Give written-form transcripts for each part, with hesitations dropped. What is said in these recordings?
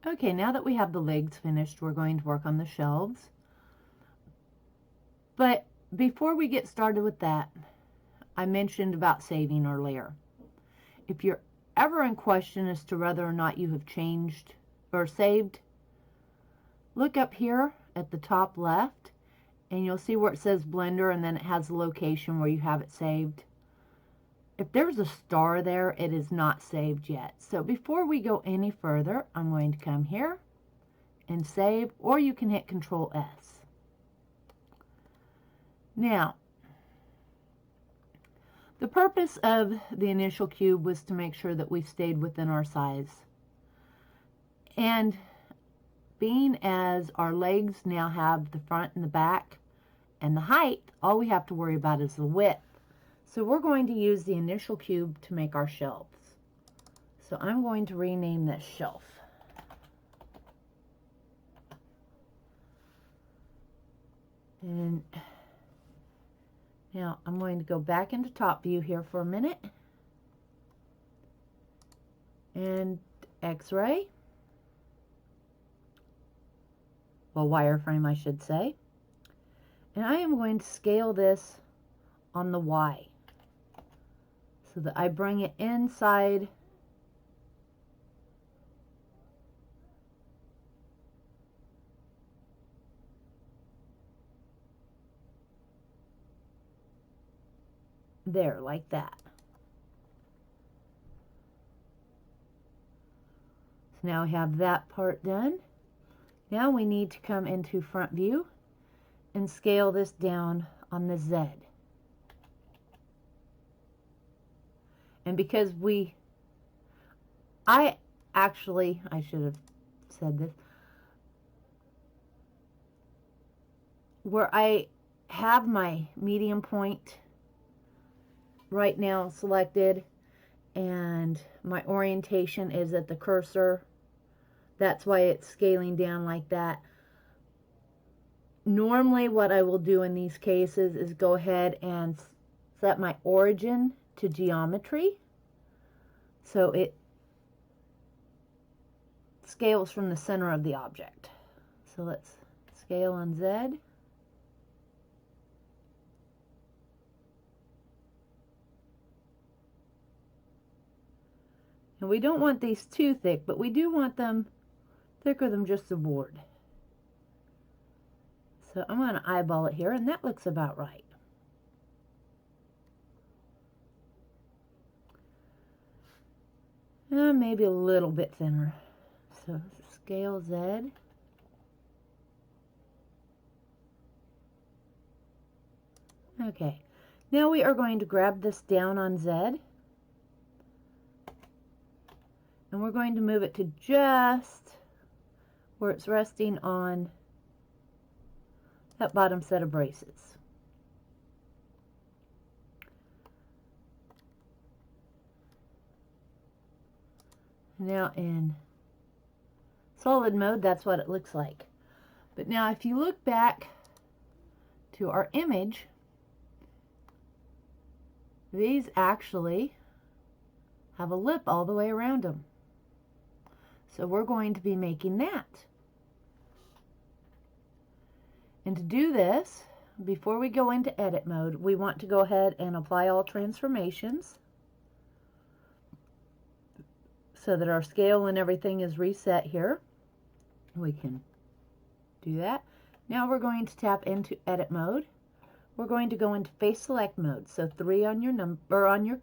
Okay, now that we have the legs finished, we're going to work on the shelves. But before we get started with that, I mentioned about saving earlier. If you're ever in question as to whether or not you have changed or saved, look up here at the top left and you'll see where it says Blender and then it has the location where you have it saved. If there's a star there, it is not saved yet. So before we go any further, I'm going to come here and save, or you can hit Control S. Now, the purpose of the initial cube was to make sure that we stayed within our size. And being as our legs now have the front and the back and the height, all we have to worry about is the width. So we're going to use the initial cube to make our shelves. So I'm going to rename this shelf. And now I'm going to go back into top view here for a minute. And X-ray. Well, wireframe, I should say. And I am going to scale this on the Y so that I bring it inside there, like that. So now we have that part done. Now we need to come into front view and scale this down on the Z. And because I should have said this, where I have my medium point right now selected and my orientation is at the cursor, that's why it's scaling down like that. Normally what I will do in these cases is go ahead and set my origin to geometry so it scales from the center of the object. So let's scale on Z. And we don't want these too thick, but we do want them thicker than just the board. So I'm going to eyeball it here, and that looks about right. Maybe a little bit thinner. So scale Z. Okay, now we are going to grab this down on Z, and we're going to move it to just where it's resting on that bottom set of braces. Now in solid mode, that's what it looks like. But now if you look back to our image, these actually have a lip all the way around them. So we're going to be making that. And to do this, before we go into edit mode, we want to go ahead and apply all transformations so that our scale and everything is reset here. We can do that. Now we're going to tap into edit mode. We're going to go into face select mode. So 3 on your number on your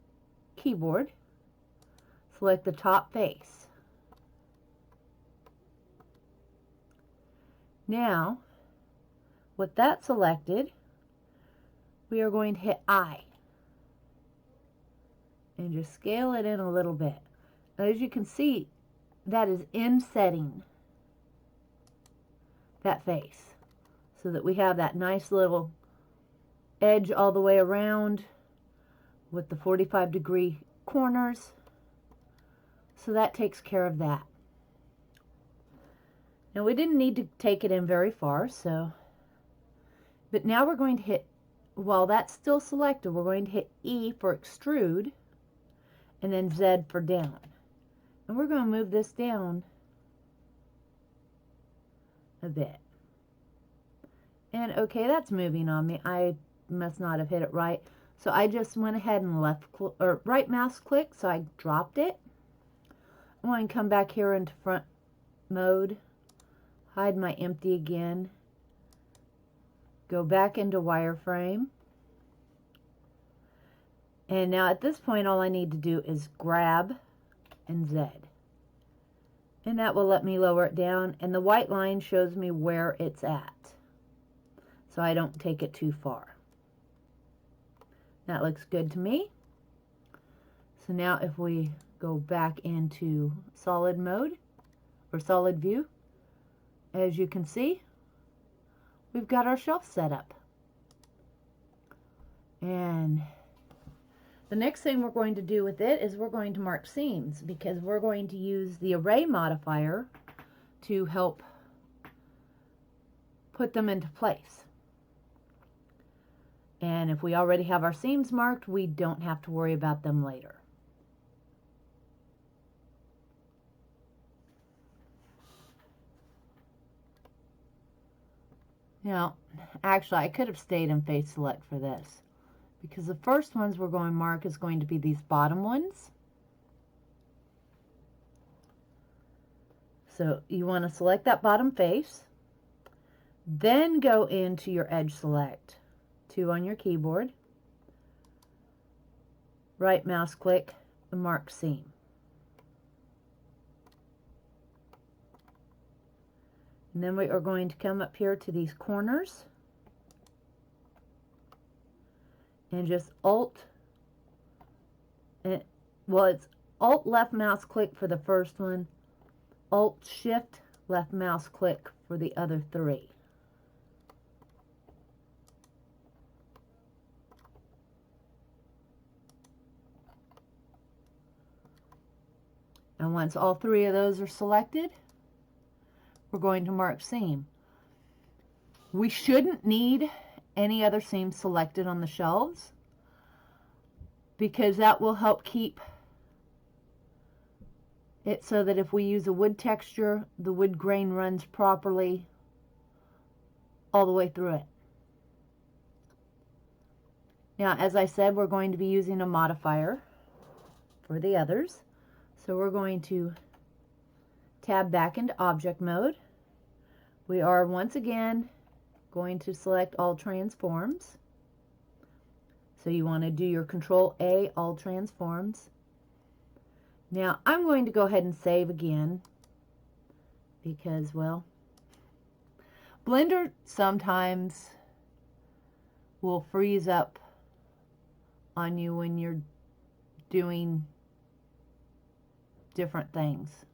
keyboard. Select the top face. Now, with that selected, we are going to hit I and just scale it in a little bit. As you can see, that is insetting that face so that we have that nice little edge all the way around with the 45-degree corners. So that takes care of that. Now we didn't need to take it in very far, but now we're going to hit, while that's still selected, we're going to hit E for extrude and then Z for down. And we're going to move this down a bit. And okay, that's moving on me. I must not have hit it right. So I just went ahead and right mouse click, so I dropped it. I'm going to come back here into front mode, hide my empty again, go back into wireframe. And now at this point, all I need to do is grab and Z. And that will let me lower it down. And the white line shows me where it's at, so I don't take it too far. That looks good to me. So now if we go back into solid mode or solid view, as you can see, we've got our shelf set up. And the next thing we're going to do with it is we're going to mark seams, because we're going to use the array modifier to help put them into place. And if we already have our seams marked, we don't have to worry about them later. Now, actually, I could have stayed in face select for this, because the first ones we're going to mark is going to be these bottom ones. So you want to select that bottom face, then go into your edge select, 2 on your keyboard, right mouse click, and mark seam. And then we are going to come up here to these corners and just Alt, well, it's Alt left mouse click for the first one, Alt Shift left mouse click for the other 3. And once all 3 of those are selected, we're going to mark seam. We shouldn't need any other seams selected on the shelves, because that will help keep it so that if we use a wood texture, the wood grain runs properly all the way through it. Now, as I said, we're going to be using a modifier for the others. So we're going to tab back into object mode. We are once again going to select all transforms. So you want to do your Control A, all transforms. Now I'm going to go ahead and save again, because, well, Blender sometimes will freeze up on you when you're doing different things.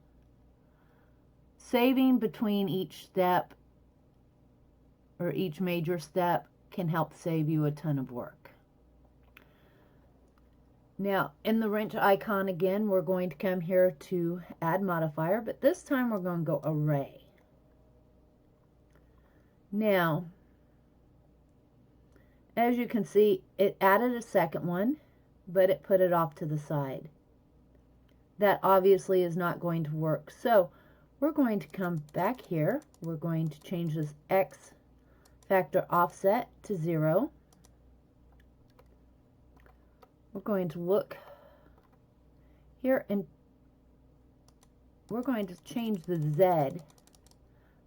Saving between each step or each major step can help save you a ton of work. Now, in the wrench icon again, we're going to come here to add modifier, but this time we're going to go array. Now, as you can see, it added a second one, but it put it off to the side. That obviously is not going to work. So we're going to come back here. We're going to change this X factor offset to 0. We're going to look here and we're going to change the Z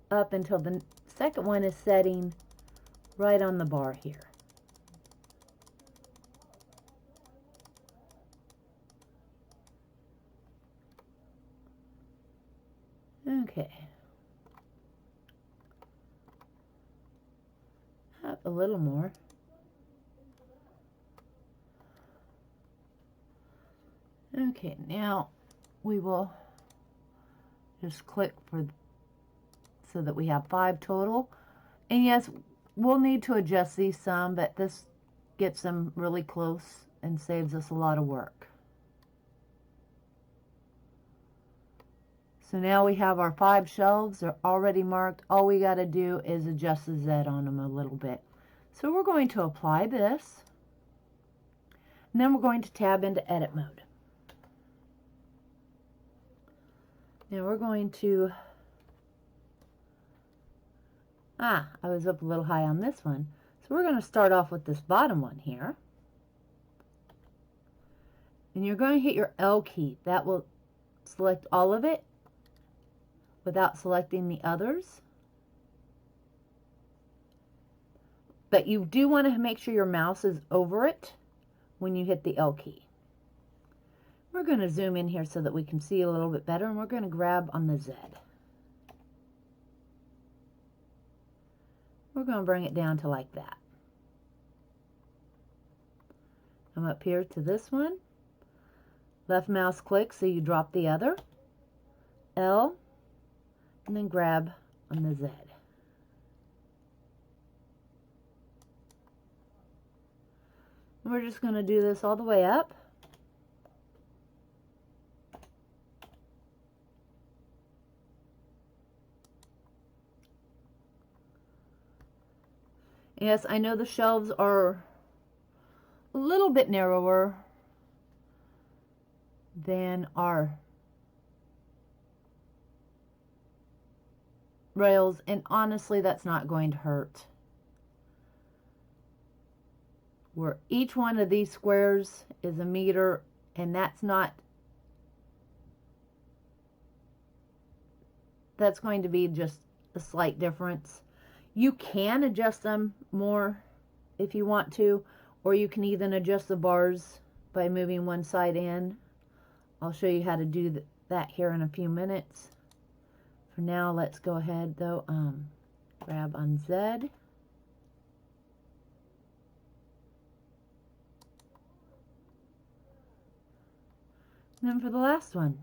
up until the second one is setting right on the bar here. Okay. Up a little more. Okay, now we will just click for so that we have 5 total. And yes, we'll need to adjust these some, but this gets them really close and saves us a lot of work. So now we have our 5 shelves. They're already marked. All we got to do is adjust the Z on them a little bit. So we're going to apply this. And then we're going to tab into edit mode. Now we're going to I was up a little high on this one. So we're going to start off with this bottom one here. And you're going to hit your L key. That will select all of it without selecting the others. But you do want to make sure your mouse is over it when you hit the L key. We're going to zoom in here so that we can see a little bit better, and we're going to grab on the Z. We're going to bring it down to like that. I'm up here to this one. Left mouse click so you drop the other. L, and then grab on the Z. And we're just going to do this all the way up. Yes, I know the shelves are a little bit narrower than our rails, and honestly, that's not going to hurt. Where each one of these squares is a meter, and that's going to be just a slight difference. You can adjust them more if you want to, or you can even adjust the bars by moving one side in. I'll show you how to do that here in a few minutes. For now, let's go ahead though, grab on Z. And then for the last one,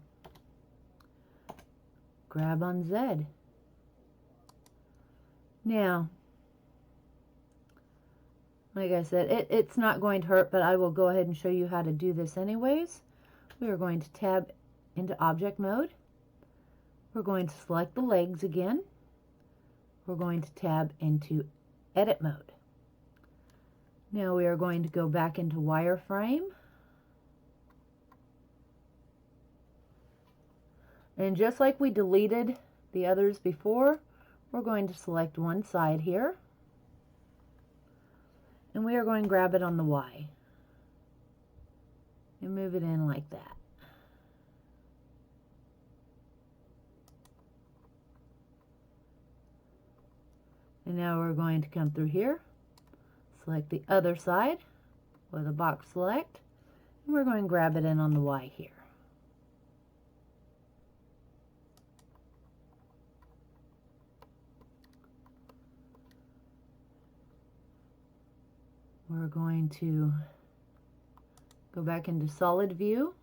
grab on Z. Now, like I said, it's not going to hurt, but I will go ahead and show you how to do this anyways. We are going to tab into object mode. We're going to select the legs again. We're going to tab into edit mode. Now we are going to go back into wireframe. And just like we deleted the others before, we're going to select one side here, and we are going to grab it on the Y and move it in like that. And now we're going to come through here, select the other side with a box select, and we're going to grab it in on the Y here. We're going to go back into solid view.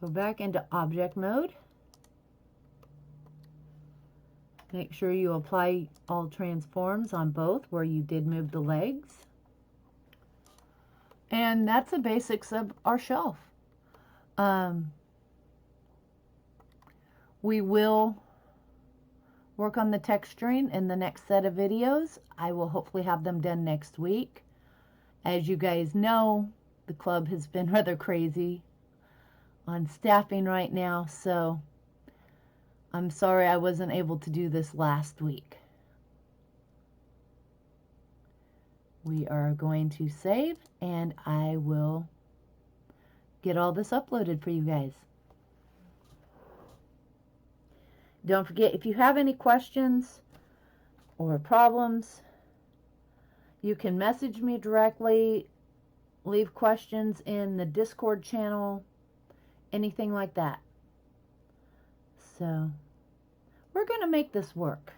Go back into object mode. Make sure you apply all transforms on both where you did move the legs. And that's the basics of our shelf. We will work on the texturing in the next set of videos. I will hopefully have them done next week. As you guys know, the club has been rather crazy on staffing right now, so I'm sorry I wasn't able to do this last week. We are going to save, and I will get all this uploaded for you guys. Don't forget, if you have any questions or problems, you can message me directly, leave questions in the Discord channel, anything like that. So, we're going to make this work.